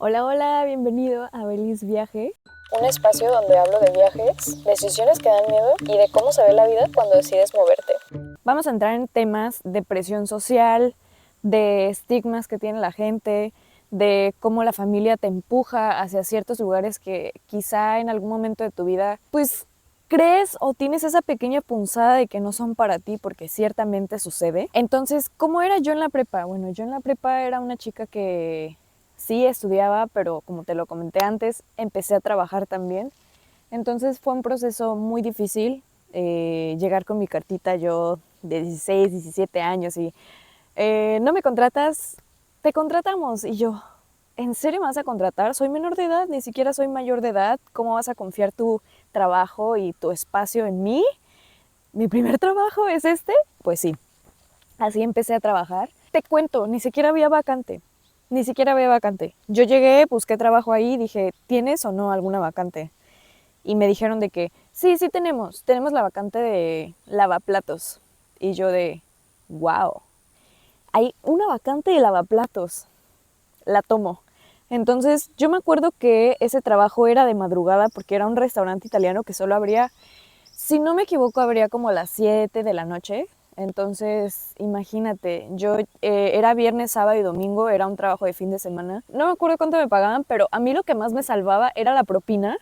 Hola, hola, bienvenido a Belis Viaje. Un espacio donde hablo de viajes, decisiones que dan miedo y de cómo se ve la vida cuando decides moverte. Vamos a entrar en temas de presión social, de estigmas que tiene la gente, de cómo la familia te empuja hacia ciertos lugares que quizá en algún momento de tu vida, pues crees o tienes esa pequeña punzada de que no son para ti, porque ciertamente sucede. Entonces, ¿cómo era yo en la prepa? Bueno, yo en la prepa era una chica que sí estudiaba, pero como te lo comenté antes, empecé a trabajar también. Entonces fue un proceso muy difícil llegar con mi cartita yo de 16, 17 años y no me contratas, te contratamos. Y yo, ¿en serio me vas a contratar? Soy menor de edad, ni siquiera soy mayor de edad. ¿Cómo vas a confiar tu trabajo y tu espacio en mí? ¿Mi primer trabajo es este? Pues sí, así empecé a trabajar. Te cuento, ni siquiera había vacante. Ni siquiera había vacante. Yo llegué, busqué trabajo ahí, dije, ¿tienes o no alguna vacante? Y me dijeron de que sí tenemos la vacante de lavaplatos. Y yo de, wow, hay una vacante de lavaplatos, la tomo. Entonces yo me acuerdo que ese trabajo era de madrugada porque era un restaurante italiano que solo abría, si no me equivoco, abría como a las 7 de la noche. Entonces, imagínate, yo era viernes, sábado y domingo, era un trabajo de fin de semana. No me acuerdo cuánto me pagaban, pero a mí lo que más me salvaba era la propina,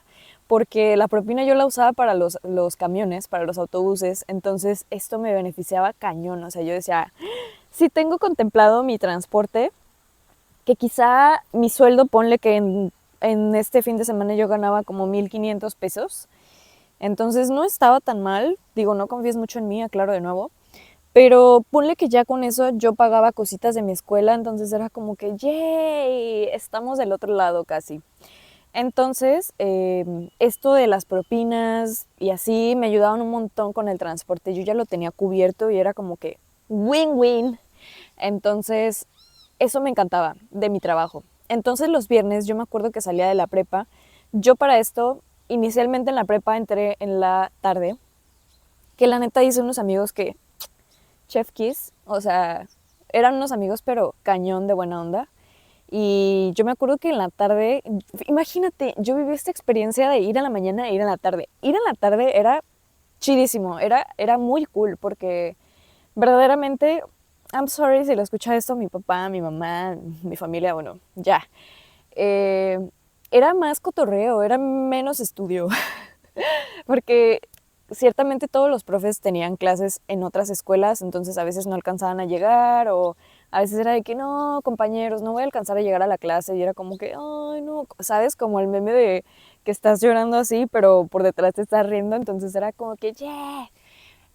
porque la propina yo la usaba para los camiones, para los autobuses. Entonces, esto me beneficiaba cañón. O sea, yo decía, si tengo contemplado mi transporte, que quizá mi sueldo, ponle que en este fin de semana yo ganaba como 1,500 pesos. Entonces no estaba tan mal, digo, no confíes mucho en mí, aclaro de nuevo, pero ponle que ya con eso yo pagaba cositas de mi escuela, entonces era como que, ¡yay! Estamos del otro lado casi. Entonces, esto de las propinas y así me ayudaban un montón con el transporte. Yo ya lo tenía cubierto y era como que win-win. Entonces, eso me encantaba de mi trabajo. Entonces, los viernes yo me acuerdo que salía de la prepa. Yo para esto, inicialmente en la prepa entré en la tarde, que la neta hice unos amigos que, Chef Kiss, o sea, eran unos amigos pero cañón de buena onda. Y yo me acuerdo que en la tarde, imagínate, yo viví esta experiencia de ir en la mañana e ir en la tarde. Ir en la tarde era chidísimo, era muy cool porque verdaderamente, I'm sorry si lo escucha esto mi papá, mi mamá, mi familia, bueno, ya. Eh, Era más cotorreo, era menos estudio, porque ciertamente todos los profes tenían clases en otras escuelas, entonces a veces no alcanzaban a llegar o a veces era de que no, compañeros, no voy a alcanzar a llegar a la clase y era como que, ay, no, ¿sabes? Como el meme de que estás llorando así, pero por detrás te estás riendo, entonces era como que, yeah.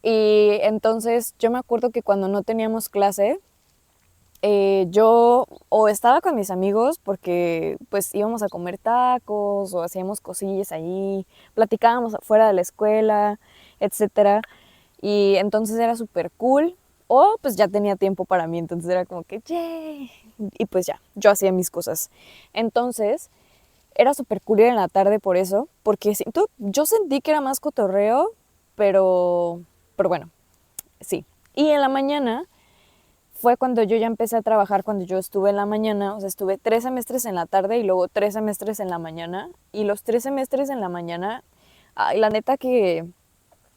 Y entonces yo me acuerdo que cuando no teníamos clase, yo o estaba con mis amigos porque pues íbamos a comer tacos o hacíamos cosillas ahí, platicábamos afuera de la escuela, etcétera. Y entonces era súper cool. O pues ya tenía tiempo para mí, entonces era como que, ¡yay! Y pues ya, yo hacía mis cosas. Entonces, era súper cool ir en la tarde por eso, porque yo sentí que era más cotorreo, pero bueno, sí. Y en la mañana fue cuando yo ya empecé a trabajar, cuando yo estuve en la mañana, o sea, estuve 3 semestres en la tarde y luego 3 semestres en la mañana. Y los 3 semestres en la mañana, ay, la neta que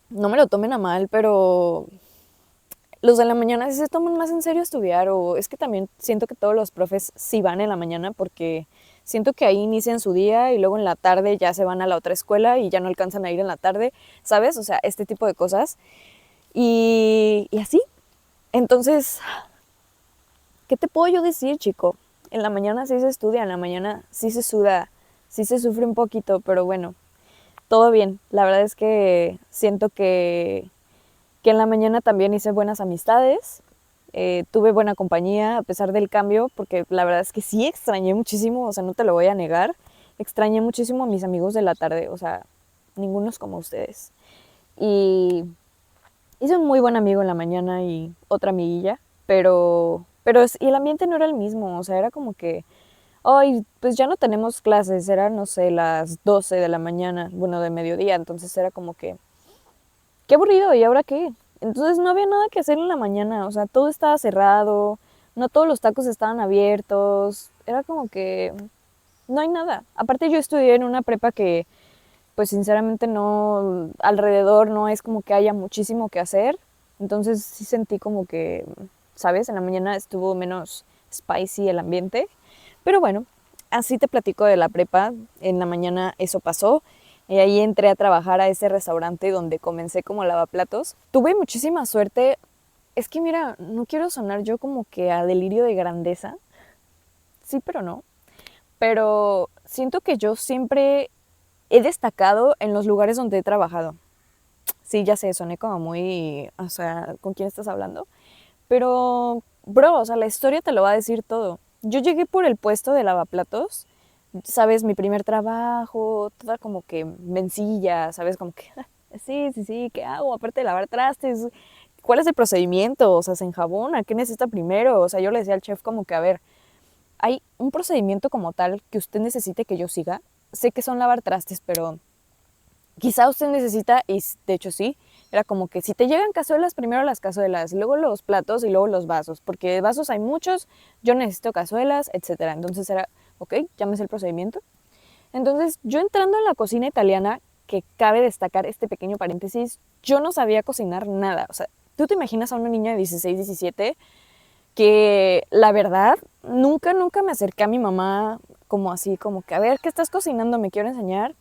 no me lo tomen a mal, pero los de la mañana sí se toman más en serio estudiar, o es que también siento que todos los profes sí van en la mañana porque siento que ahí inician su día y luego en la tarde ya se van a la otra escuela y ya no alcanzan a ir en la tarde, ¿sabes? O sea, este tipo de cosas. Y así. Entonces, ¿qué te puedo yo decir, chico? En la mañana sí se estudia, en la mañana sí se suda, sí se sufre un poquito, pero bueno, todo bien. La verdad es que siento que en la mañana también hice buenas amistades, tuve buena compañía a pesar del cambio, porque la verdad es que sí extrañé muchísimo, o sea, no te lo voy a negar, extrañé muchísimo a mis amigos de la tarde, o sea, ninguno es como ustedes. Y hice un muy buen amigo en la mañana y otra amiguilla, y el ambiente no era el mismo, o sea, era como que, ay, pues ya no tenemos clases, eran, no sé, las 12 de la mañana, bueno, de mediodía, entonces era como que, qué aburrido, ¿y ahora qué? Entonces no había nada que hacer en la mañana, o sea, todo estaba cerrado, no todos los tacos estaban abiertos, era como que, no hay nada. Aparte yo estudié en una prepa que pues sinceramente no, alrededor no es como que haya muchísimo que hacer, entonces sí sentí como que, ¿sabes? En la mañana estuvo menos spicy el ambiente, pero bueno, así te platico de la prepa, en la mañana eso pasó, y ahí entré a trabajar a ese restaurante donde comencé como lavaplatos. Tuve muchísima suerte, es que mira, no quiero sonar yo como que a delirio de grandeza, sí, pero no, pero siento que yo siempre he destacado en los lugares donde he trabajado. Sí, ya sé, soné como muy, o sea, ¿con quién estás hablando? Pero, bro, o sea, la historia te lo va a decir todo. Yo llegué por el puesto de lavaplatos, sabes, mi primer trabajo, toda como que mencilla, sabes, como que, sí, sí, sí, ¿qué hago? Aparte de lavar trastes, ¿cuál es el procedimiento? O sea, ¿se enjabona? ¿Qué necesita primero? O sea, yo le decía al chef como que, a ver, ¿hay un procedimiento como tal que usted necesite que yo siga? Sé que son lavar trastes, pero quizá usted necesita, y de hecho sí, era como que si te llegan cazuelas, primero las cazuelas, luego los platos y luego los vasos, porque vasos hay muchos, yo necesito cazuelas, etcétera. Entonces era, ok, llámese el procedimiento. Entonces yo entrando en la cocina italiana, que cabe destacar este pequeño paréntesis, yo no sabía cocinar nada. O sea, tú te imaginas a una niña de 16, 17 que la verdad nunca me acerqué a mi mamá como así, como que a ver, ¿qué estás cocinando? ¿Me quiero enseñar?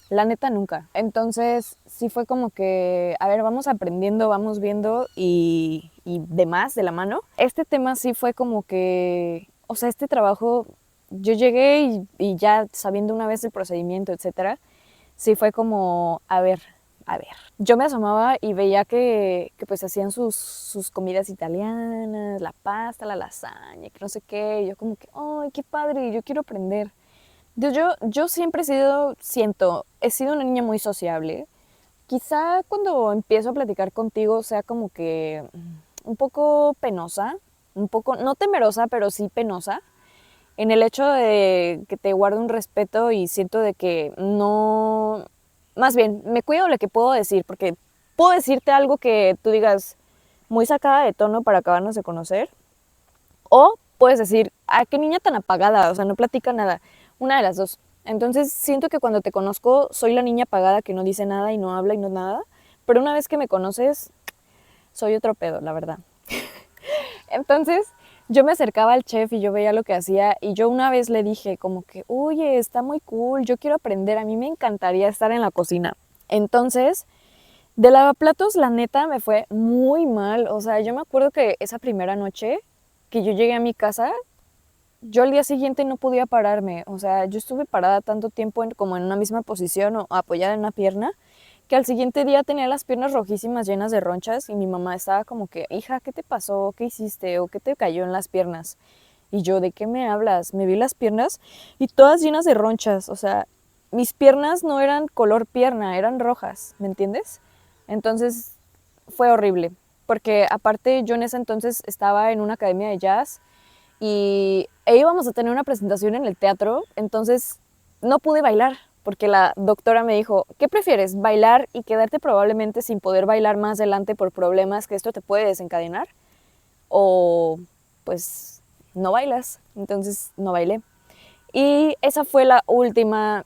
La neta nunca. Entonces sí fue como que, a ver, vamos aprendiendo, vamos viendo y demás de la mano. Este tema sí fue como que, o sea, este trabajo, yo llegué y ya sabiendo una vez el procedimiento, etcétera, sí fue como, a ver. Yo me asomaba y veía que pues hacían sus comidas italianas, la pasta, la lasaña, que no sé qué. Y yo como que, ay, qué padre, yo quiero aprender. Yo siempre he sido una niña muy sociable. Quizá cuando empiezo a platicar contigo sea como que un poco penosa, un poco, no temerosa, pero sí penosa, en el hecho de que te guardo un respeto y siento de que no, más bien, me cuido lo que puedo decir, porque puedo decirte algo que tú digas muy sacada de tono para acabarnos de conocer, o puedes decir, ah, qué niña tan apagada, o sea, no platica nada. Una de las dos. Entonces siento que cuando te conozco soy la niña apagada que no dice nada y no habla y no nada. Pero una vez que me conoces, soy otro pedo, la verdad. Entonces yo me acercaba al chef y yo veía lo que hacía y yo una vez le dije como que, oye, está muy cool, yo quiero aprender, a mí me encantaría estar en la cocina. Entonces, de lavaplatos, la neta, me fue muy mal. O sea, yo me acuerdo que esa primera noche que yo llegué a mi casa, yo al día siguiente no podía pararme, o sea, yo estuve parada tanto tiempo como en una misma posición o apoyada en una pierna, que al siguiente día tenía las piernas rojísimas llenas de ronchas y mi mamá estaba como que, hija, ¿qué te pasó? ¿Qué hiciste? ¿O qué te cayó en las piernas? Y yo, ¿de qué me hablas? Me vi las piernas y todas llenas de ronchas, o sea, mis piernas no eran color pierna, eran rojas, ¿me entiendes? Entonces fue horrible, porque aparte yo en ese entonces estaba en una academia de jazz y íbamos a tener una presentación en el teatro, entonces no pude bailar porque la doctora me dijo, ¿qué prefieres? ¿Bailar y quedarte probablemente sin poder bailar más adelante por problemas que esto te puede desencadenar? ¿O pues no bailas? Entonces no bailé. Y esa fue la última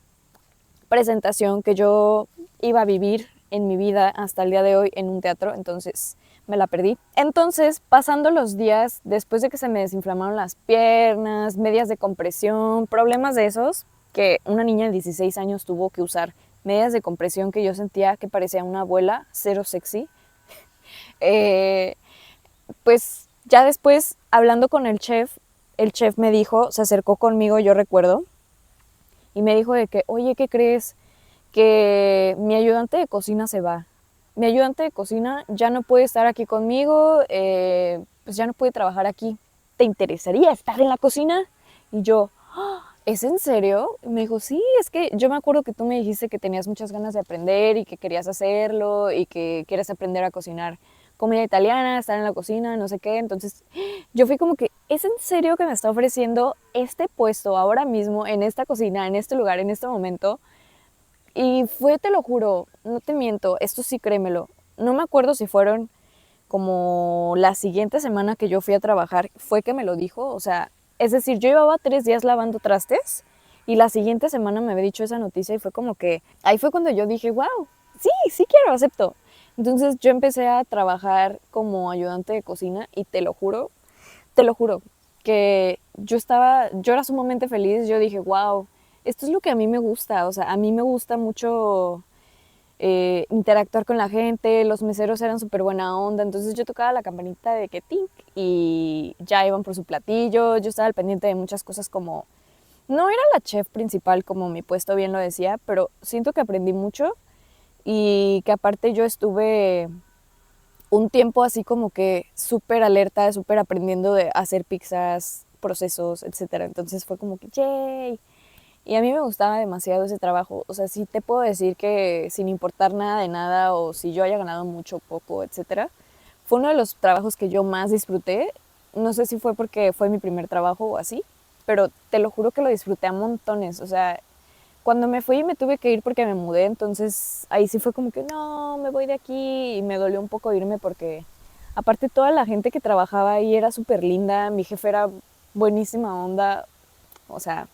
presentación que yo iba a vivir en mi vida hasta el día de hoy en un teatro, entonces me la perdí. Entonces, pasando los días, después de que se me desinflamaron las piernas, medias de compresión, problemas de esos, que una niña de 16 años tuvo que usar medias de compresión que yo sentía que parecía una abuela, cero sexy, eh, pues ya después, hablando con el chef me dijo, se acercó conmigo, yo recuerdo, y me dijo de que, oye, ¿qué crees? Que mi ayudante de cocina se va. Mi ayudante de cocina ya no puede estar aquí conmigo, pues ya no puede trabajar aquí. ¿Te interesaría estar en la cocina? Y yo, "Ah, ¿es en serio?" Y me dijo, sí, es que yo me acuerdo que tú me dijiste que tenías muchas ganas de aprender y que querías hacerlo y que quieres aprender a cocinar comida italiana, estar en la cocina, no sé qué. Entonces yo fui como que, ¿es en serio que me está ofreciendo este puesto ahora mismo, en esta cocina, en este lugar, en este momento? Y fue, te lo juro, no te miento, esto sí créemelo. No me acuerdo si fueron como la siguiente semana que yo fui a trabajar, fue que me lo dijo. O sea, es decir, yo llevaba 3 días lavando trastes Y la siguiente semana me había dicho esa noticia y fue como que, ahí fue cuando yo dije, wow, sí, sí quiero, acepto. Entonces yo empecé a trabajar como ayudante de cocina y te lo juro, que yo era sumamente feliz, yo dije, wow, esto es lo que a mí me gusta, o sea, a mí me gusta mucho interactuar con la gente, los meseros eran súper buena onda, entonces yo tocaba la campanita de que tink y ya iban por su platillo, yo estaba al pendiente de muchas cosas como, no era la chef principal como mi puesto bien lo decía, pero siento que aprendí mucho y que aparte yo estuve un tiempo así como que súper alerta, súper aprendiendo de hacer pizzas, procesos, etcétera. Entonces fue como que, ¡yay! Y a mí me gustaba demasiado ese trabajo. O sea, sí te puedo decir que sin importar nada de nada o si yo haya ganado mucho, poco, etcétera, fue uno de los trabajos que yo más disfruté. No sé si fue porque fue mi primer trabajo o así, pero te lo juro que lo disfruté a montones. O sea, cuando me fui me tuve que ir porque me mudé, entonces ahí sí fue como que no, me voy de aquí y me dolió un poco irme porque aparte toda la gente que trabajaba ahí era súper linda, mi jefe era buenísima onda, o sea,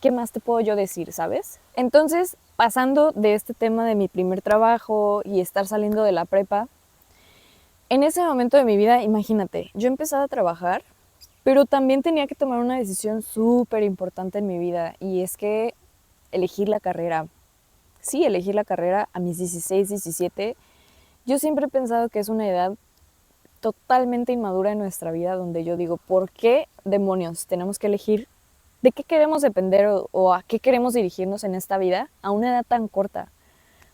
¿qué más te puedo yo decir, sabes? Entonces, pasando de este tema de mi primer trabajo y estar saliendo de la prepa, en ese momento de mi vida, imagínate, yo empezaba a trabajar, pero también tenía que tomar una decisión súper importante en mi vida y es que elegir la carrera. Sí, elegir la carrera a mis 16, 17. Yo siempre he pensado que es una edad totalmente inmadura en nuestra vida donde yo digo, ¿por qué demonios tenemos que elegir de qué queremos depender o a qué queremos dirigirnos en esta vida a una edad tan corta?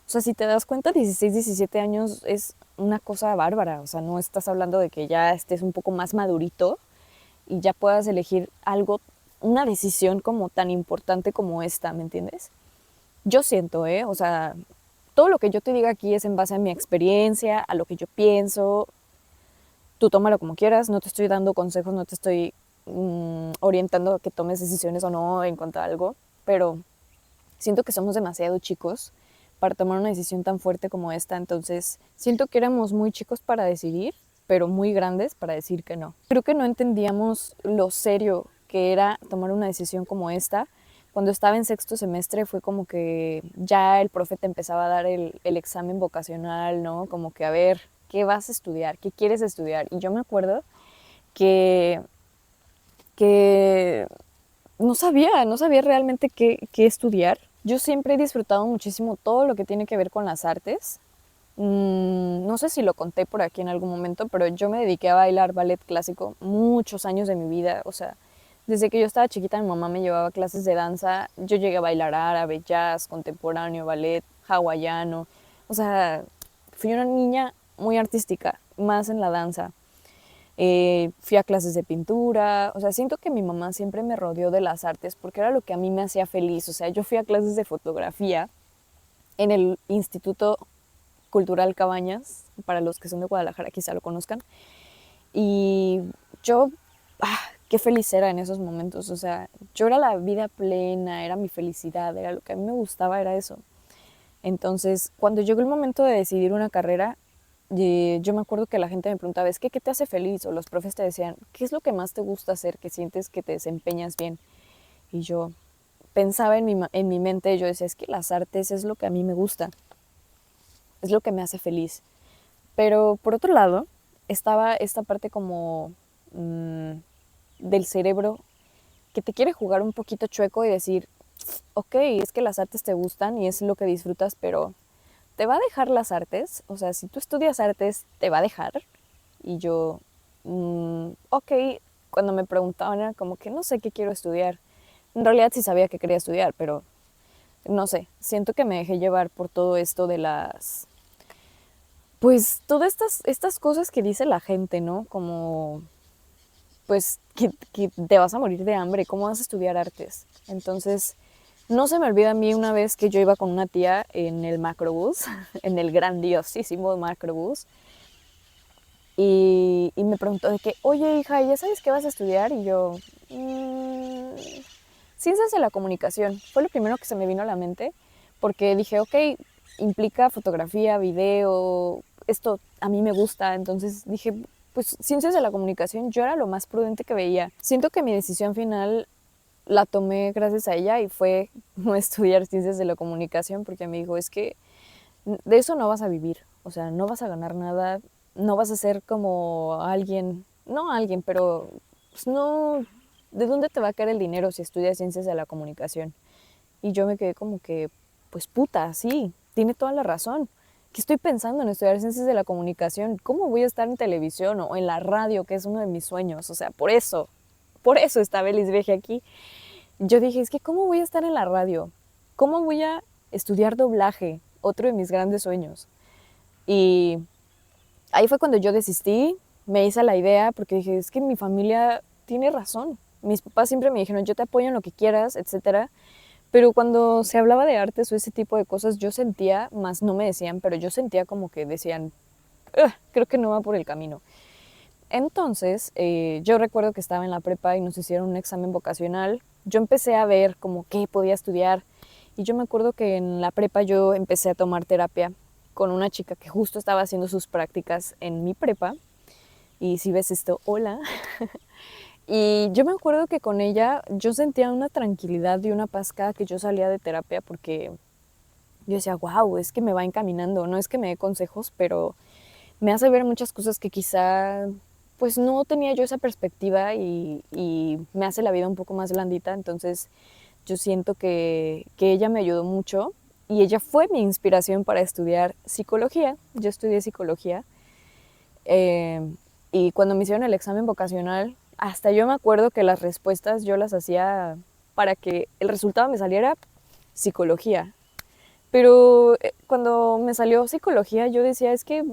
O sea, si te das cuenta, 16, 17 años es una cosa bárbara. O sea, no estás hablando de que ya estés un poco más madurito y ya puedas elegir algo, una decisión como tan importante como esta, ¿me entiendes? Yo siento, o sea, todo lo que yo te diga aquí es en base a mi experiencia, a lo que yo pienso. Tú tómalo como quieras, no te estoy dando consejos, no te estoy orientando a que tomes decisiones o no en cuanto a algo, pero siento que somos demasiado chicos para tomar una decisión tan fuerte como esta, entonces siento que éramos muy chicos para decidir, pero muy grandes para decir que no. Creo que no entendíamos lo serio que era tomar una decisión como esta. Cuando estaba en sexto semestre fue como que ya el profe te empezaba a dar el examen vocacional, ¿no? Como que a ver, ¿qué vas a estudiar? ¿Qué quieres estudiar? Y yo me acuerdo que, que no sabía realmente qué estudiar. Yo siempre he disfrutado muchísimo todo lo que tiene que ver con las artes. No sé si lo conté por aquí en algún momento, pero yo me dediqué a bailar ballet clásico muchos años de mi vida. O sea, desde que yo estaba chiquita mi mamá me llevaba a clases de danza. Yo llegué a bailar árabe, jazz, contemporáneo, ballet, hawaiano. O sea, fui una niña muy artística, más en la danza. Fui a clases de pintura, o sea, siento que mi mamá siempre me rodeó de las artes porque era lo que a mí me hacía feliz, o sea, yo fui a clases de fotografía en el Instituto Cultural Cabañas, para los que son de Guadalajara quizá lo conozcan, y yo, qué feliz era en esos momentos, o sea, yo era la vida plena, era mi felicidad, era lo que a mí me gustaba, era eso. Entonces, cuando llegó el momento de decidir una carrera, yo me acuerdo que la gente me preguntaba, es que ¿qué te hace feliz? O los profes te decían, ¿qué es lo que más te gusta hacer, que sientes que te desempeñas bien? Y yo pensaba en mi mente, yo decía, es que las artes es lo que a mí me gusta, es lo que me hace feliz. Pero por otro lado, estaba esta parte como del cerebro que te quiere jugar un poquito chueco y decir, ok, es que las artes te gustan y es lo que disfrutas, pero ¿te va a dejar las artes? O sea, si tú estudias artes, ¿te va a dejar? Y yo, ok, cuando me preguntaban era como que no sé qué quiero estudiar. En realidad sí sabía que quería estudiar, pero no sé, siento que me dejé llevar por todo esto de las, pues todas estas cosas que dice la gente, ¿no? Como, pues que te vas a morir de hambre, ¿cómo vas a estudiar artes? Entonces, no se me olvida a mí una vez que yo iba con una tía en el macrobús, en el grandiosísimo macrobús, y me preguntó de que, oye hija, ¿ya sabes qué vas a estudiar? Y yo, ciencias de la comunicación. Fue lo primero que se me vino a la mente, porque dije, ok, implica fotografía, video, esto a mí me gusta, entonces dije, pues ciencias de la comunicación yo era lo más prudente que veía. Siento que mi decisión final la tomé gracias a ella y fue no estudiar ciencias de la comunicación, porque me dijo, es que de eso no vas a vivir, o sea, no vas a ganar nada, no vas a ser como alguien, no alguien, pero pues no, ¿de dónde te va a caer el dinero si estudias ciencias de la comunicación? Y yo me quedé como que, pues puta, sí, tiene toda la razón. ¿Qué estoy pensando en estudiar ciencias de la comunicación? ¿Cómo voy a estar en televisión o en la radio, que es uno de mis sueños? O sea, por eso está Belis Veje aquí. Yo dije, es que ¿cómo voy a estar en la radio? ¿Cómo voy a estudiar doblaje? Otro de mis grandes sueños. Y ahí fue cuando yo desistí, me hice la idea, porque dije, es que mi familia tiene razón. Mis papás siempre me dijeron, yo te apoyo en lo que quieras, etcétera. Pero cuando se hablaba de artes o ese tipo de cosas, yo sentía, más no me decían, pero yo sentía como que decían, creo que no va por el camino. Entonces, yo recuerdo que estaba en la prepa y nos hicieron un examen vocacional. Yo empecé a ver como qué podía estudiar. Y yo me acuerdo que en la prepa yo empecé a tomar terapia con una chica que justo estaba haciendo sus prácticas en mi prepa. Y si ves esto, hola. Y yo me acuerdo que con ella yo sentía una tranquilidad y una paz cada que yo salía de terapia, porque yo decía, wow, es que me va encaminando, no es que me dé consejos, pero me hace ver muchas cosas que quizá pues no tenía yo esa perspectiva y me hace la vida un poco más blandita. Entonces yo siento que ella me ayudó mucho y ella fue mi inspiración para estudiar psicología. Yo estudié psicología eh, y cuando me hicieron el examen vocacional, hasta yo me acuerdo que las respuestas yo las hacía para que el resultado me saliera psicología. Pero cuando me salió psicología, yo decía, es que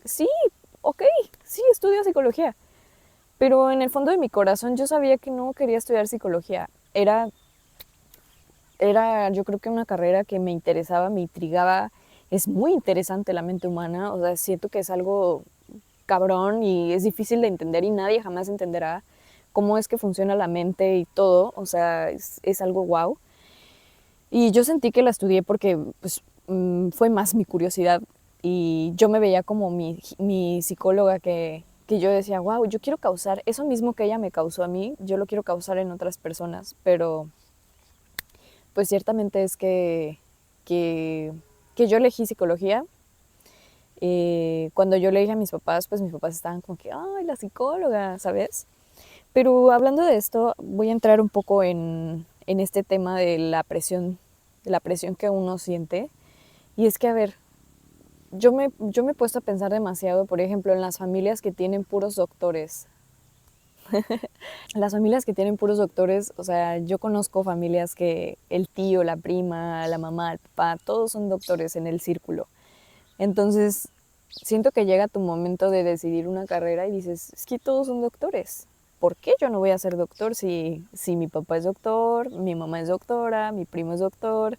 sí, ok, sí, estudio psicología. Pero en el fondo de mi corazón yo sabía que no quería estudiar psicología. Era yo creo que una carrera que me interesaba, me intrigaba. Es muy interesante la mente humana, o sea, siento que es algo cabrón y es difícil de entender y nadie jamás entenderá cómo es que funciona la mente y todo, o sea, es algo wow. Y yo sentí que la estudié porque pues, fue más mi curiosidad y yo me veía como mi psicóloga que yo decía, wow, yo quiero causar eso mismo que ella me causó a mí, yo lo quiero causar en otras personas, pero pues ciertamente es que, que yo elegí psicología. Cuando yo le dije a mis papás, pues mis papás estaban como que, ay, la psicóloga, ¿sabes? Pero hablando de esto, voy a entrar un poco en este tema de la presión que uno siente. Y es que, a ver, yo me he puesto a pensar demasiado, por ejemplo, en las familias que tienen puros doctores. Las familias que tienen puros doctores, o sea, yo conozco familias que el tío, la prima, la mamá, el papá, todos son doctores en el círculo. Entonces, siento que llega tu momento de decidir una carrera y dices, es que todos son doctores. ¿Por qué yo no voy a ser doctor si mi papá es doctor, mi mamá es doctora, mi primo es doctor?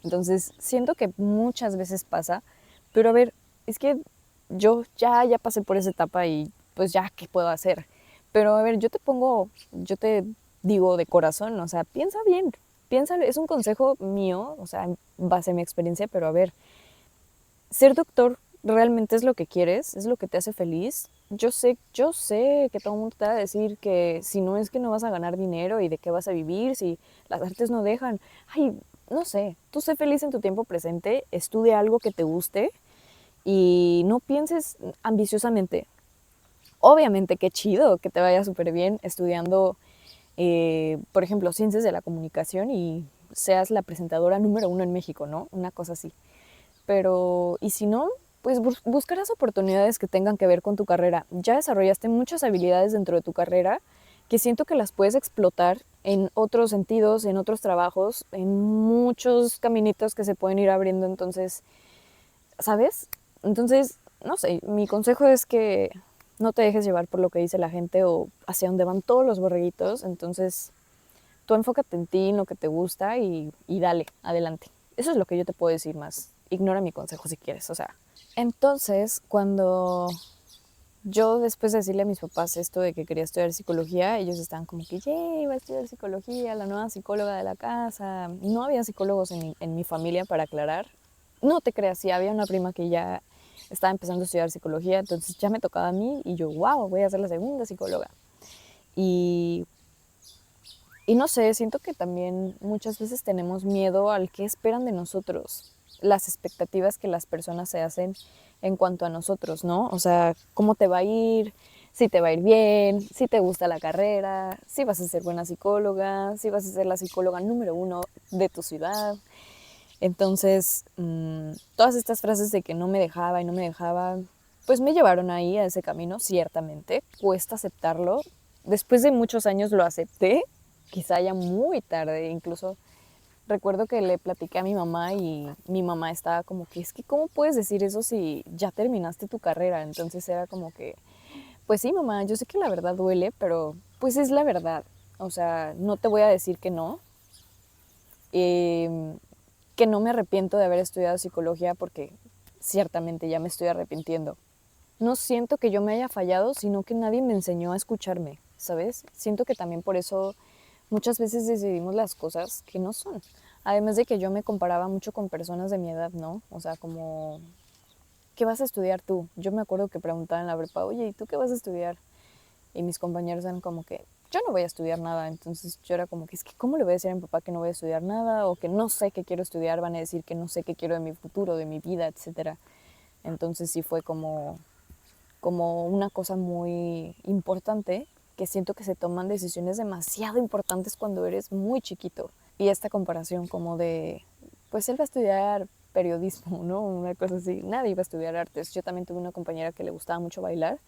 Entonces, siento que muchas veces pasa, pero a ver, es que yo ya pasé por esa etapa y pues ya, ¿qué puedo hacer? Pero a ver, yo te digo de corazón, o sea, piensa bien, piensa, es un consejo mío, o sea, en base a mi experiencia, pero a ver, ser doctor realmente es lo que quieres, es lo que te hace feliz. Yo sé que todo el mundo te va a decir que si no es que no vas a ganar dinero y de qué vas a vivir, si las artes no dejan. Ay, no sé, tú sé feliz en tu tiempo presente, estudia algo que te guste y no pienses ambiciosamente. Obviamente, qué chido que te vaya súper bien estudiando, por ejemplo, ciencias de la comunicación y seas la presentadora número uno en México, ¿no? Una cosa así. Pero, y si no, pues buscarás oportunidades que tengan que ver con tu carrera. Ya desarrollaste muchas habilidades dentro de tu carrera que siento que las puedes explotar en otros sentidos, en otros trabajos, en muchos caminitos que se pueden ir abriendo. Entonces, ¿sabes? Entonces, no sé, mi consejo es que no te dejes llevar por lo que dice la gente o hacia dónde van todos los borreguitos. Entonces, tú enfócate en ti, en lo que te gusta y dale, adelante. Eso es lo que yo te puedo decir más. Ignora mi consejo si quieres, o sea. Entonces, cuando yo después de decirle a mis papás esto de que quería estudiar psicología, ellos estaban como que, yay, va a estudiar psicología, la nueva psicóloga de la casa. No había psicólogos en mi familia, para aclarar. No te creas, sí, había una prima que ya estaba empezando a estudiar psicología, entonces ya me tocaba a mí y yo, wow, voy a ser la segunda psicóloga. Y Y no sé, siento que también muchas veces tenemos miedo al que esperan de nosotros, las expectativas que las personas se hacen en cuanto a nosotros, ¿no? O sea, cómo te va a ir, si te va a ir bien, si te gusta la carrera, si vas a ser buena psicóloga, si vas a ser la psicóloga número uno de tu ciudad. Entonces, todas estas frases de que no me dejaba y no me dejaba, pues me llevaron ahí a ese camino, ciertamente. Cuesta aceptarlo. Después de muchos años lo acepté, quizá ya muy tarde, incluso recuerdo que le platiqué a mi mamá y mi mamá estaba como que, es que ¿cómo puedes decir eso si ya terminaste tu carrera? Entonces era como que, pues sí, mamá, yo sé que la verdad duele, pero pues es la verdad. O sea, no te voy a decir que no. Eh, que no me arrepiento de haber estudiado psicología porque ciertamente ya me estoy arrepintiendo. No siento que yo me haya fallado, sino que nadie me enseñó a escucharme, ¿sabes? Siento que también por eso muchas veces decidimos las cosas que no son. Además de que yo me comparaba mucho con personas de mi edad, ¿no? O sea, como, ¿qué vas a estudiar tú? Yo me acuerdo que preguntaba en la prepa, oye, ¿y tú qué vas a estudiar? Y mis compañeros eran como que, yo no voy a estudiar nada. Entonces yo era como que, es que, ¿cómo le voy a decir a mi papá que no voy a estudiar nada? O que no sé qué quiero estudiar, van a decir que no sé qué quiero de mi futuro, de mi vida, etcétera. Entonces sí fue como una cosa muy importante, que siento que se toman decisiones demasiado importantes cuando eres muy chiquito. Y esta comparación como de, pues él va a estudiar periodismo, ¿no? Una cosa así. Nadie iba a estudiar artes. Yo también tuve una compañera que le gustaba mucho bailar.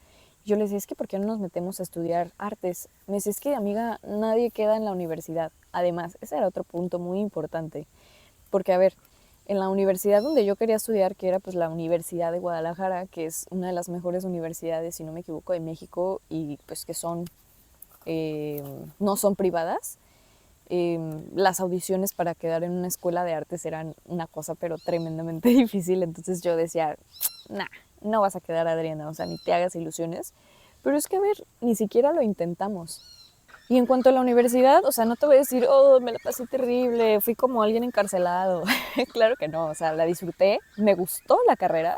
Yo le decía, es que ¿por qué no nos metemos a estudiar artes? Me decía, es que amiga, nadie queda en la universidad. Además, ese era otro punto muy importante. Porque, a ver, en la universidad donde yo quería estudiar, que era pues la Universidad de Guadalajara, que es una de las mejores universidades, si no me equivoco, de México, y pues que son, no son privadas, las audiciones para quedar en una escuela de artes eran una cosa pero tremendamente difícil. Entonces yo decía, nah, no vas a quedar, Adriana, o sea, ni te hagas ilusiones. Pero es que, a ver, ni siquiera lo intentamos. Y en cuanto a la universidad, o sea, no te voy a decir, oh, me la pasé terrible, fui como alguien encarcelado. Claro que no, o sea, la disfruté, me gustó la carrera,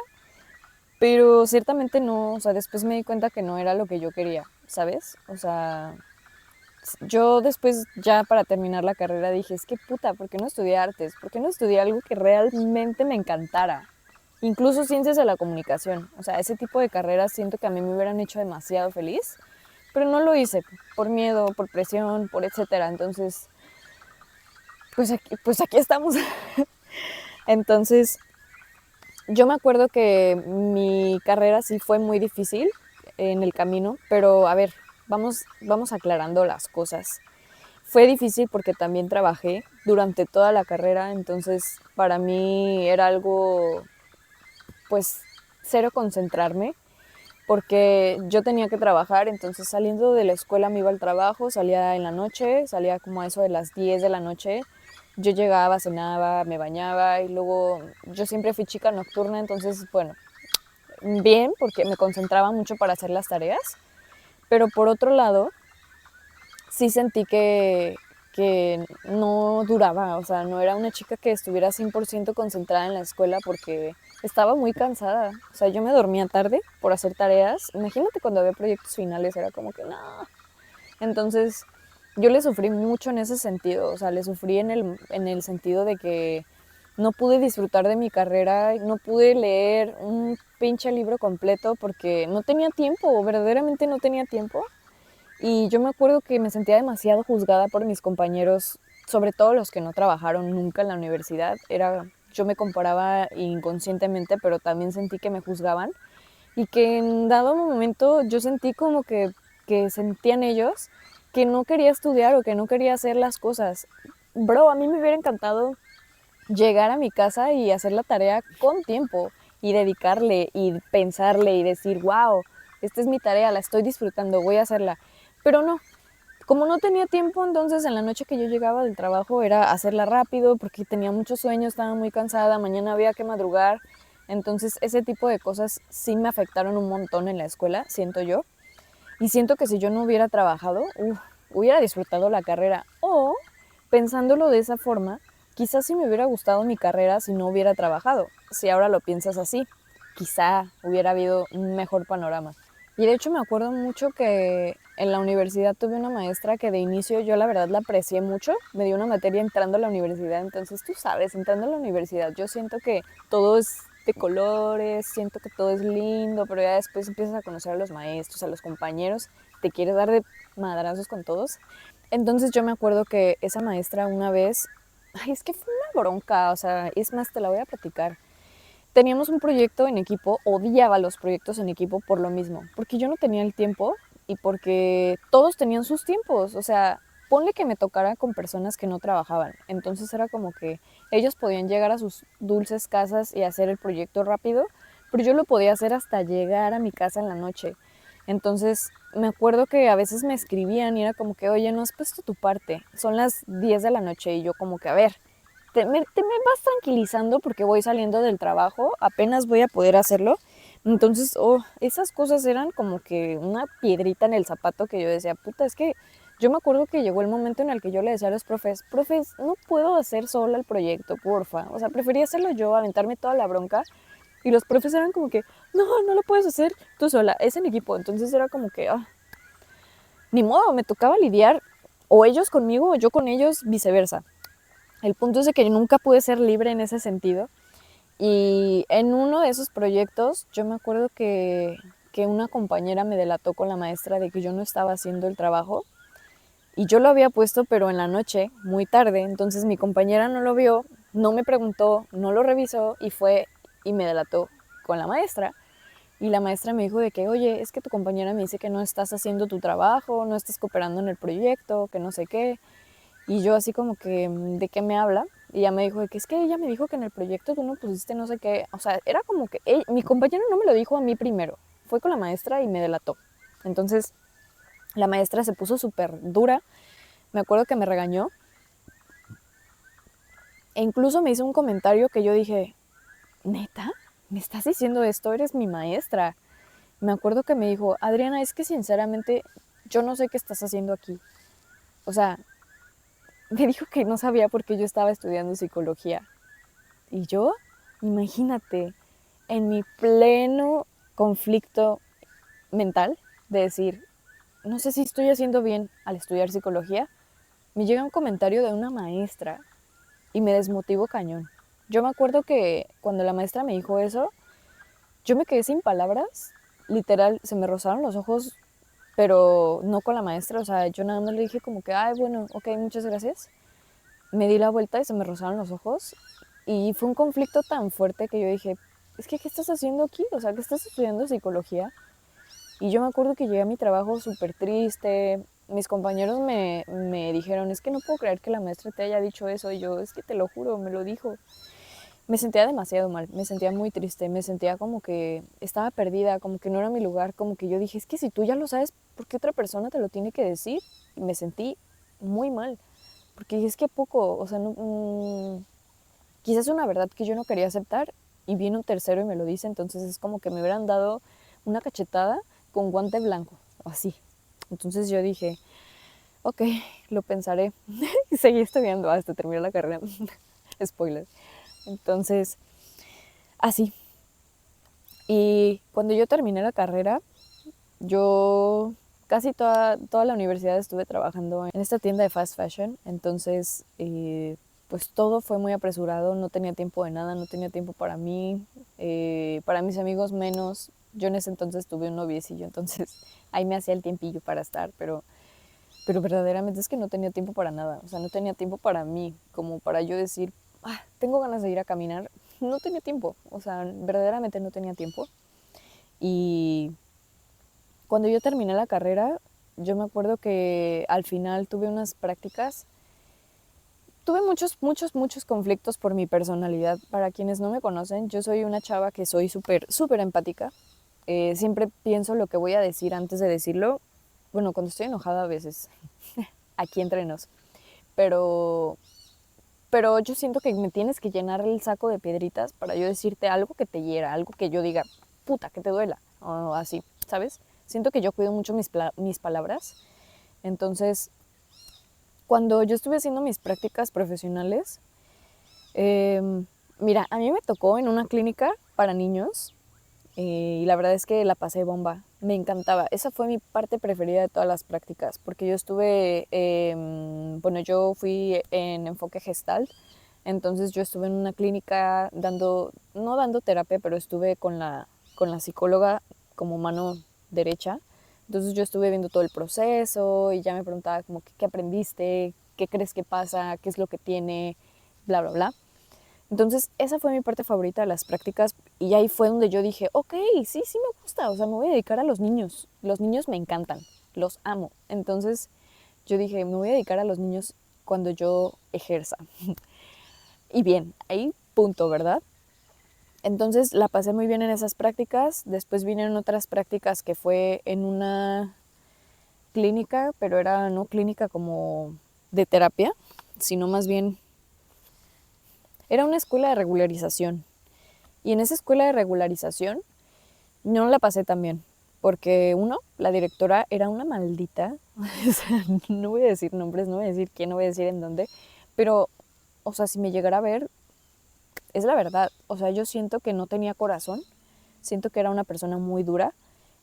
pero ciertamente no, o sea, después me di cuenta que no era lo que yo quería, ¿sabes? O sea, yo después ya para terminar la carrera dije, es que puta, ¿por qué no estudié artes? ¿Por qué no estudié algo que realmente me encantara? Incluso ciencias de la comunicación. O sea, ese tipo de carreras siento que a mí me hubieran hecho demasiado feliz, pero no lo hice por miedo, por presión, por etcétera. Entonces, pues aquí estamos. Entonces, yo me acuerdo que mi carrera sí fue muy difícil en el camino, pero a ver, vamos aclarando las cosas. Fue difícil porque también trabajé durante toda la carrera, entonces para mí era algo, pues, cero concentrarme, porque yo tenía que trabajar, entonces saliendo de la escuela me iba al trabajo, salía en la noche, salía como a eso de las 10 de la noche, yo llegaba, cenaba, me bañaba y luego yo siempre fui chica nocturna, entonces, bueno, bien, porque me concentraba mucho para hacer las tareas, pero por otro lado, sí sentí que no duraba, o sea, no era una chica que estuviera 100% concentrada en la escuela porque estaba muy cansada. O sea, yo me dormía tarde por hacer tareas. Imagínate cuando había proyectos finales, era como que no. Entonces, yo le sufrí mucho en ese sentido, o sea, le sufrí en el sentido de que no pude disfrutar de mi carrera, no pude leer un pinche libro completo porque no tenía tiempo, verdaderamente no tenía tiempo. Y yo me acuerdo que me sentía demasiado juzgada por mis compañeros, sobre todo los que no trabajaron nunca en la universidad. Yo me comparaba inconscientemente, pero también sentí que me juzgaban y que en dado momento yo sentí como que sentían ellos que no quería estudiar o que no quería hacer las cosas. Bro, a mí me hubiera encantado llegar a mi casa y hacer la tarea con tiempo y dedicarle y pensarle y decir, wow, esta es mi tarea, la estoy disfrutando, voy a hacerla. Pero no, como no tenía tiempo, entonces en la noche que yo llegaba del trabajo era hacerla rápido porque tenía mucho sueño, estaba muy cansada, mañana había que madrugar. Entonces ese tipo de cosas sí me afectaron un montón en la escuela, siento yo. Y siento que si yo no hubiera trabajado, hubiera disfrutado la carrera. O, pensándolo de esa forma, quizás sí me hubiera gustado mi carrera si no hubiera trabajado. Si ahora lo piensas así, quizá hubiera habido un mejor panorama. Y de hecho me acuerdo mucho que en la universidad tuve una maestra que de inicio yo la verdad la aprecié mucho, me dio una materia entrando a la universidad, entonces tú sabes, entrando a la universidad yo siento que todo es de colores, siento que todo es lindo, pero ya después empiezas a conocer a los maestros, a los compañeros, te quieres dar de madrazos con todos. Entonces yo me acuerdo que esa maestra una vez, ay, es que fue una bronca, o sea, es más, te la voy a platicar. Teníamos un proyecto en equipo, odiaba los proyectos en equipo por lo mismo, porque yo no tenía el tiempo y porque todos tenían sus tiempos, o sea, ponle que me tocara con personas que no trabajaban, entonces era como que ellos podían llegar a sus dulces casas y hacer el proyecto rápido, pero yo lo podía hacer hasta llegar a mi casa en la noche. Entonces me acuerdo que a veces me escribían y era como que, oye, no has puesto tu parte, son las 10 de la noche y yo como que, a ver, te me vas tranquilizando porque voy saliendo del trabajo, apenas voy a poder hacerlo. Entonces, esas cosas eran como que una piedrita en el zapato que yo decía, puta, es que yo me acuerdo que llegó el momento en el que yo le decía a los profes, no puedo hacer sola el proyecto, porfa. O sea, prefería hacerlo yo, aventarme toda la bronca. Y los profes eran como que, no lo puedes hacer tú sola, es en equipo. Entonces era como que, ni modo, me tocaba lidiar o ellos conmigo o yo con ellos, viceversa. El punto es de que nunca pude ser libre en ese sentido. Y en uno de esos proyectos, yo me acuerdo que una compañera me delató con la maestra de que yo no estaba haciendo el trabajo. Y yo lo había puesto, pero en la noche, muy tarde. Entonces mi compañera no lo vio, no me preguntó, no lo revisó y fue y me delató con la maestra. Y la maestra me dijo de que, oye, es que tu compañera me dice que no estás haciendo tu trabajo, no estás cooperando en el proyecto, que no sé qué. Y yo así como que, ¿de qué me habla? Y ella me dijo de que es que ella me dijo que en el proyecto tú no pusiste no sé qué. O sea, era como que mi compañero no me lo dijo a mí primero. Fue con la maestra y me delató. Entonces, la maestra se puso súper dura. Me acuerdo que me regañó. E incluso me hizo un comentario que yo dije, ¿neta? ¿Me estás diciendo esto? Eres mi maestra. Me acuerdo que me dijo, Adriana, es que sinceramente yo no sé qué estás haciendo aquí. O sea, me dijo que no sabía por qué yo estaba estudiando psicología. Y yo, imagínate, en mi pleno conflicto mental de decir, no sé si estoy haciendo bien al estudiar psicología, me llega un comentario de una maestra y me desmotivo cañón. Yo me acuerdo que cuando la maestra me dijo eso, yo me quedé sin palabras, literal, se me rozaron los ojos, pero no con la maestra, o sea, yo nada más le dije como que, ay, bueno, ok, muchas gracias. Me di la vuelta y se me rozaron los ojos y fue un conflicto tan fuerte que yo dije, es que, ¿qué estás haciendo aquí? O sea, ¿qué estás estudiando psicología? Y yo me acuerdo que llegué a mi trabajo súper triste, mis compañeros me dijeron, es que no puedo creer que la maestra te haya dicho eso, y yo, es que te lo juro, me lo dijo. Me sentía demasiado mal, me sentía muy triste, me sentía como que estaba perdida, como que no era mi lugar, como que yo dije, es que si tú ya lo sabes, ¿por qué otra persona te lo tiene que decir? Y me sentí muy mal, porque dije, es que poco, o sea, no, quizás es una verdad que yo no quería aceptar y viene un tercero y me lo dice, entonces es como que me hubieran dado una cachetada con guante blanco, así. Entonces yo dije, ok, lo pensaré y seguí estudiando hasta terminar la carrera. Spoiler. Entonces, así. Y cuando yo terminé la carrera, yo casi toda la universidad estuve trabajando en esta tienda de fast fashion, entonces pues todo fue muy apresurado, no tenía tiempo de nada, no tenía tiempo para mis amigos menos. Yo en ese entonces tuve un noviecillo, entonces ahí me hacía el tiempillo para estar, pero verdaderamente es que no tenía tiempo para nada, o sea, no tenía tiempo para mí, como para yo decir, tengo ganas de ir a caminar, no tenía tiempo, o sea, verdaderamente no tenía tiempo. Y cuando yo terminé la carrera, yo me acuerdo que al final tuve unas prácticas. Tuve muchos conflictos por mi personalidad. Para quienes no me conocen, yo soy una chava que soy súper empática. Siempre pienso lo que voy a decir antes de decirlo. Bueno, cuando estoy enojada a veces, aquí entre nos. Pero, pero yo siento que me tienes que llenar el saco de piedritas para yo decirte algo que te hiera, algo que yo diga, puta, que te duela, o así, ¿sabes? Siento que yo cuido mucho mis palabras. Entonces, cuando yo estuve haciendo mis prácticas profesionales, eh, a mí me tocó en una clínica para niños y la verdad es que la pasé bomba. me encantaba. Esa fue mi parte preferida de todas las prácticas, porque yo estuve, bueno, yo fui en enfoque Gestalt, entonces yo estuve en una clínica no dando terapia, pero estuve con la psicóloga como mano derecha. Entonces yo estuve viendo todo el proceso y ya me preguntaba como qué aprendiste, qué crees que pasa, qué es lo que tiene, bla, bla, bla. Entonces esa fue mi parte favorita de las prácticas y ahí fue donde yo dije, ok, sí, sí me gusta, o sea, me voy a dedicar a los niños. Los niños me encantan, los amo. Entonces yo dije, me voy a dedicar a los niños cuando yo ejerza. Y bien, ahí punto, ¿verdad? Entonces la pasé muy bien en esas prácticas. Después vinieron otras prácticas que fue en una clínica, pero era no clínica como de terapia, sino más bien era una escuela de regularización. Y en esa escuela de regularización no la pasé tan bien, porque uno, la directora era una maldita, o sea, no voy a decir nombres, no voy a decir quién, no voy a decir en dónde, pero, o sea, si me llegara a ver, es la verdad, o sea, yo siento que no tenía corazón, siento que era una persona muy dura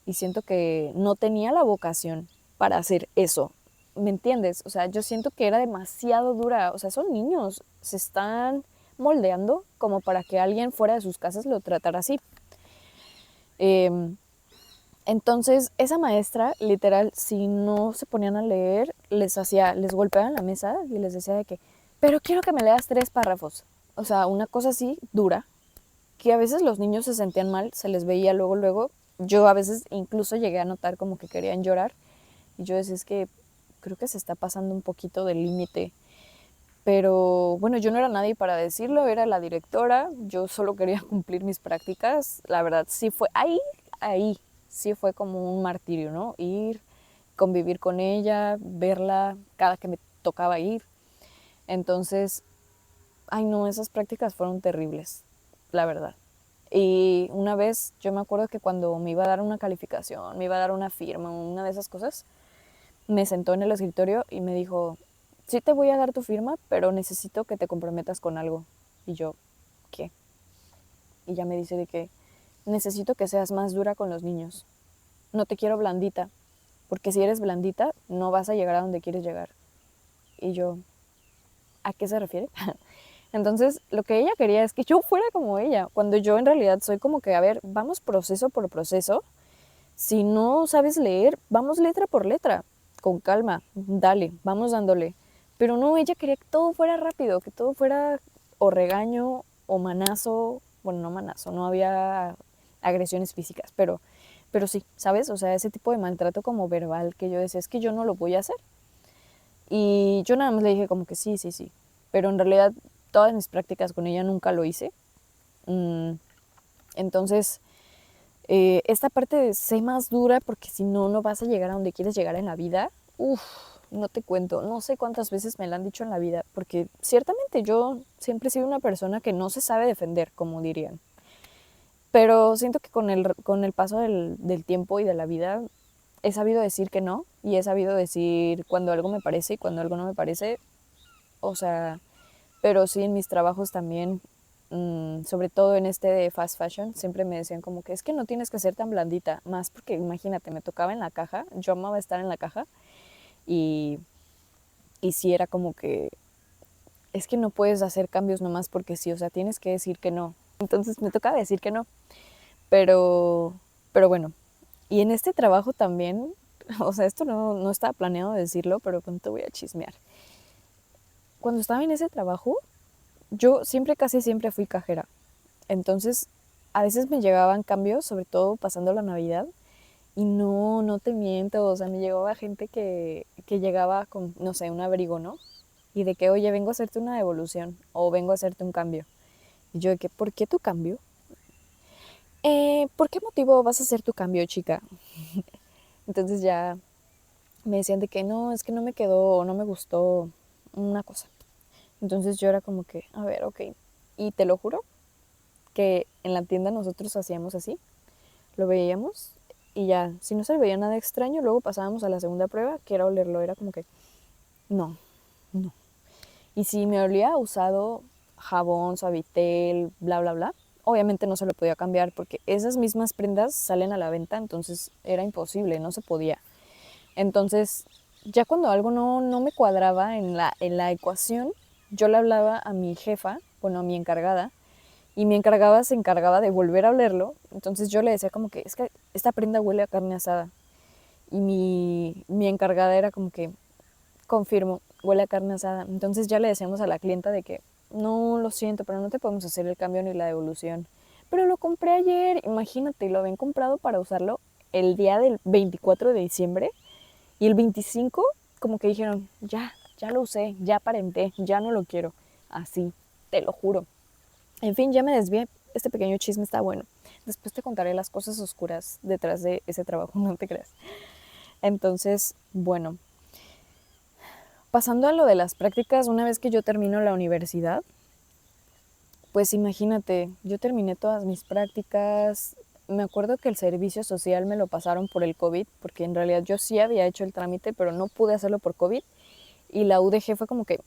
y siento que no tenía la vocación para hacer eso, ¿me entiendes? O sea, yo siento que era demasiado dura, o sea, son niños, se están moldeando como para que alguien fuera de sus casas lo tratara así. Entonces, esa maestra, literal, si no se ponían a leer, les golpeaban la mesa y les decía de que, pero quiero que me leas 3 párrafos. O sea, una cosa así dura, que a veces los niños se sentían mal, se les veía luego, luego. Yo a veces incluso llegué a notar como que querían llorar. Y yo decía, es que creo que se está pasando un poquito del límite. Pero bueno, yo no era nadie para decirlo, era la directora, yo solo quería cumplir mis prácticas. La verdad, sí fue ahí, sí fue como un martirio, ¿no? Ir, convivir con ella, verla cada que me tocaba ir. Entonces, ay no, esas prácticas fueron terribles, la verdad. Y una vez yo me acuerdo que cuando me iba a dar una calificación, me iba a dar una firma, una de esas cosas, me sentó en el escritorio y me dijo, sí te voy a dar tu firma, pero necesito que te comprometas con algo. Y yo, ¿qué? Y ya me dice de que necesito que seas más dura con los niños. No te quiero blandita, porque si eres blandita no vas a llegar a donde quieres llegar. Y yo, ¿a qué se refiere? Entonces, lo que ella quería es que yo fuera como ella, cuando yo en realidad soy como que, a ver, vamos proceso por proceso. Si no sabes leer, vamos letra por letra, con calma, dale, vamos dándole. Pero no, ella quería que todo fuera rápido, que todo fuera o regaño o manazo, bueno, no manazo, no había agresiones físicas, pero sí, ¿sabes? O sea, ese tipo de maltrato como verbal que yo decía, es que yo no lo voy a hacer. Y yo nada más le dije como que sí, sí, sí. Pero en realidad todas mis prácticas con ella nunca lo hice. Entonces, esta parte de sé más dura porque si no, no vas a llegar a donde quieres llegar en la vida. Uf, no te cuento, no sé cuántas veces me lo han dicho en la vida, porque ciertamente yo siempre he sido una persona que no se sabe defender, como dirían. Pero siento que con el paso del tiempo y de la vida he sabido decir que no y he sabido decir cuando algo me parece y cuando algo no me parece. O sea, pero sí en mis trabajos también, sobre todo en este de fast fashion, siempre me decían como que es que no tienes que ser tan blandita, más porque imagínate, me tocaba en la caja, yo amaba estar en la caja y, y sí era como que es que no puedes hacer cambios nomás porque sí, o sea, tienes que decir que no. Entonces me tocaba decir que no, pero, pero bueno, y en este trabajo también, o sea, esto no estaba planeado decirlo, pero pues te voy a chismear. Cuando estaba en ese trabajo, yo siempre, casi siempre fui cajera. Entonces, a veces me llegaban cambios, sobre todo pasando la Navidad, y no te miento, o sea, me llegaba gente que llegaba con, no sé, un abrigo, ¿no? Y de que, oye, vengo a hacerte una devolución o vengo a hacerte un cambio. Y yo de que, ¿por qué tu cambio? ¿Por qué motivo vas a hacer tu cambio, chica? Entonces ya me decían de que no, es que no me quedó o no me gustó una cosa. Entonces yo era como que, a ver, ok. Y te lo juro que en la tienda nosotros hacíamos así, lo veíamos y ya, si no se le veía nada extraño, luego pasábamos a la segunda prueba, que era olerlo, era como que, no, no. Y si me olía usado jabón, suavitel, bla, bla, bla, obviamente no se lo podía cambiar porque esas mismas prendas salen a la venta, entonces era imposible, no se podía. Entonces, ya cuando algo no me cuadraba en la ecuación, yo le hablaba a mi jefa, bueno, a mi encargada, y mi encargada se encargaba de volver a olerlo. Entonces yo le decía como que, es que esta prenda huele a carne asada. Y mi encargada era como que, confirmo, huele a carne asada. Entonces ya le decíamos a la clienta de que, no, lo siento, pero no te podemos hacer el cambio ni la devolución. Pero lo compré ayer, imagínate, lo habían comprado para usarlo el día del 24 de diciembre. Y el 25 como que dijeron, ya lo usé, ya parenté, ya no lo quiero. Así, te lo juro. En fin, ya me desvié. Este pequeño chisme está bueno. Después te contaré las cosas oscuras detrás de ese trabajo, no te creas. Entonces, bueno, pasando a lo de las prácticas, una vez que yo termino la universidad, pues imagínate, yo terminé todas mis prácticas. Me acuerdo que el servicio social me lo pasaron por el COVID, porque en realidad yo sí había hecho el trámite, pero no pude hacerlo por COVID. Y la UDG fue como que,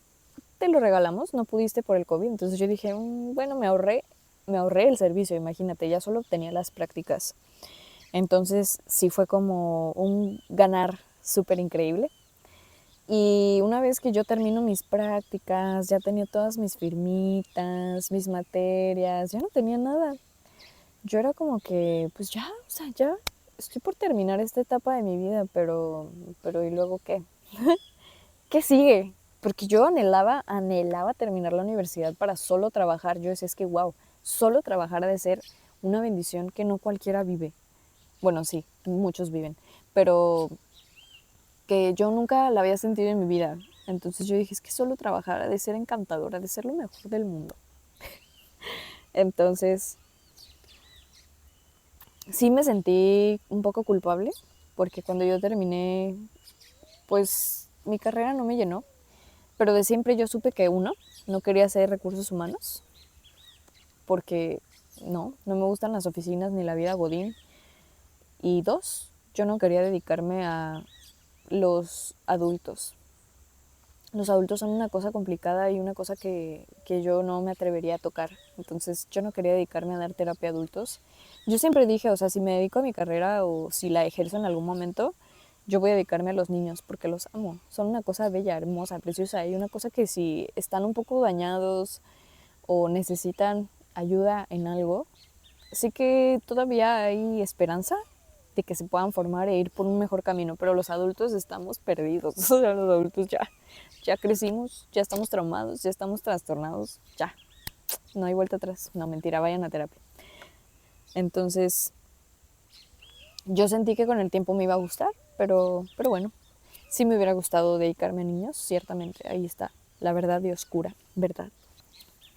te lo regalamos, no pudiste por el COVID. Entonces yo dije, bueno, me ahorré el servicio, imagínate, ya solo tenía las prácticas. Entonces sí fue como un ganar súper increíble. Y una vez que yo termino mis prácticas, ya tenía todas mis firmitas, mis materias, ya no tenía nada. Yo era como que, pues ya, o sea, ya estoy por terminar esta etapa de mi vida, pero ¿y luego qué? ¿Qué sigue? Porque yo anhelaba terminar la universidad para solo trabajar. Yo decía, es que wow, solo trabajar ha de ser una bendición que no cualquiera vive. Bueno, sí, muchos viven, pero que yo nunca la había sentido en mi vida. Entonces yo dije, es que solo trabajar ha de ser encantador, ha de ser lo mejor del mundo. Entonces, sí me sentí un poco culpable, porque cuando yo terminé, pues mi carrera no me llenó, pero de siempre yo supe que uno, no quería hacer recursos humanos, porque no me gustan las oficinas ni la vida godín. Y dos, yo no quería dedicarme a los adultos. Los adultos son una cosa complicada y una cosa que yo no me atrevería a tocar. Entonces yo no quería dedicarme a dar terapia a adultos. Yo siempre dije, o sea, si me dedico a mi carrera o si la ejerzo en algún momento, yo voy a dedicarme a los niños porque los amo. Son una cosa bella, hermosa, preciosa y una cosa que si están un poco dañados o necesitan ayuda en algo, sí que todavía hay esperanza de que se puedan formar e ir por un mejor camino, pero los adultos estamos perdidos. O sea, los adultos ya crecimos, ya estamos traumados, ya estamos trastornados, ya, no hay vuelta atrás. No, mentira, vayan a terapia. Entonces, yo sentí que con el tiempo me iba a gustar, pero bueno, sí me hubiera gustado dedicarme a niños, ciertamente, ahí está, la verdad de oscura, verdad.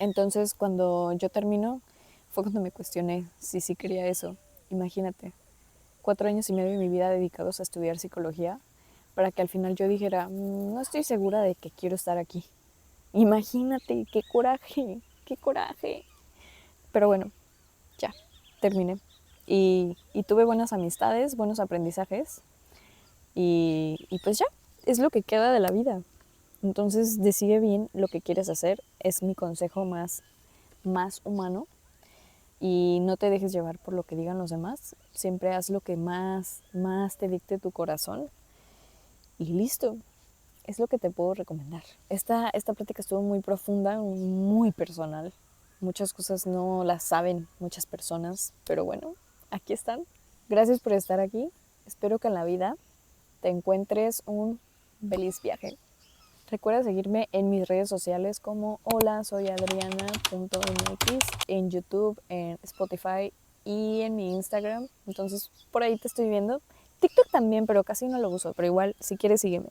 Entonces, cuando yo termino, fue cuando me cuestioné si sí quería eso. Imagínate, 4 años y medio de mi vida dedicados a estudiar psicología para que al final yo dijera, no estoy segura de que quiero estar aquí. Imagínate, qué coraje, qué coraje. Pero bueno, ya, terminé. Y tuve buenas amistades, buenos aprendizajes y pues ya, es lo que queda de la vida. Entonces decide bien lo que quieres hacer, es mi consejo más humano. Y no te dejes llevar por lo que digan los demás. Siempre haz lo que más te dicte tu corazón. Y listo, es lo que te puedo recomendar. Esta plática estuvo muy profunda, muy personal. Muchas cosas no las saben muchas personas, pero bueno, aquí están. Gracias por estar aquí. Espero que en la vida te encuentres un feliz viaje. Recuerda seguirme en mis redes sociales como hola soy adriana.mx, en YouTube, en Spotify y en mi Instagram. Entonces por ahí te estoy viendo. TikTok también, pero casi no lo uso, pero igual si quieres sígueme.